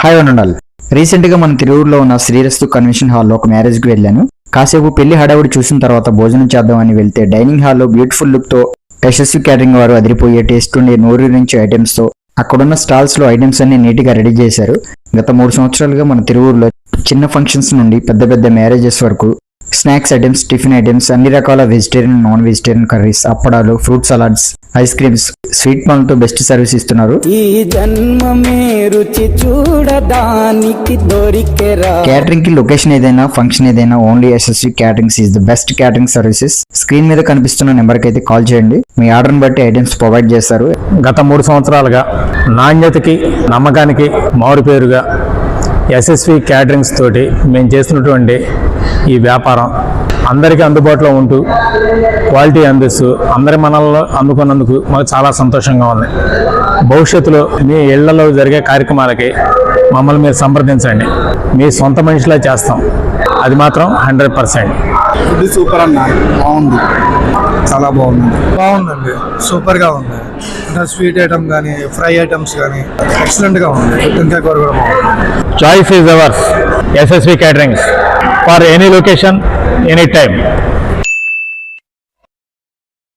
Hi వండాలి. రీసెంట్గా మన తిరువురులో ఉన్న శ్రీరస్తు కన్వెన్షన్ హాల్లో ఒక మ్యారేజ్కి వెళ్ళాను. కాసేపు పెళ్లి హడావుడి చూసిన తర్వాత భోజనం చేద్దామని వెళ్తే డైనింగ్ హాల్లో బ్యూటిఫుల్ లుక్తో యశస్వి క్యాటరింగ్ వారు అదిరిపోయే టేస్ట్ ఉండే నోరూరించి ఐటమ్స్తో అక్కడున్న స్టాల్స్లో ఐటమ్స్ అన్ని నీట్గా రెడీ చేశారు. గత 3 సంవత్సరాలుగా మన తిరువురులో చిన్న ఫంక్షన్స్ నుండి పెద్ద పెద్ద మ్యారేజెస్ వరకు స్నాక్స్ ఐటమ్స్, టిఫిన్ ఐటమ్స్, అన్ని రకాల వెజిటేరియన్, నాన్ వెజిటేరియన్ కర్రీస్, అప్పడాలు, fruit salads, ice creams, sweet పాన్లతో బెస్ట్ సర్వీస్ ఇస్తున్నారు. క్యాటరింగ్ కి లొకేషన్ ఏదైనా, ఫంక్షన్ ఏదైనా, only Yashasvi caterings is the best catering services. Screen మీద కనిపిస్తున్న నెంబర్ కి అయితే కాల్ చేయండి. మీ ఆర్డర్ని బట్టి ఐటమ్స్ ప్రొవైడ్ చేస్తారు. గత 3 సంవత్సరాలుగా నాణ్యతకి, నమ్మకానికి మారుపేరుగా యశస్వి క్యాటరింగ్స్ తోటి మేము చేస్తున్నటువంటి ఈ వ్యాపారం అందరికీ అందుబాటులో ఉంటూ క్వాలిటీ అందిస్తూ అందరి మనల్లో అందుకున్నందుకు మాకు చాలా సంతోషంగా ఉంది. భవిష్యత్తులో మీ ఇళ్లలో జరిగే కార్యక్రమాలకి మమ్మల్ని మీరు సంప్రదించండి. మీ సొంత మనిషిలా చేస్తాం, అది మాత్రం 100%. ఫుడ్ సూపర్ అన్న, బాగుంది, చాలా బాగుందండి, సూపర్గా ఉంది. అంటే స్వీట్ ఐటమ్ కానీ, ఫ్రై ఐటమ్స్ కానీ ఎక్సలెంట్గా ఉంది. ఇంకా కూర కూడా బాగుంది. Choice is ours. Yashasvi caterings for any location, any time.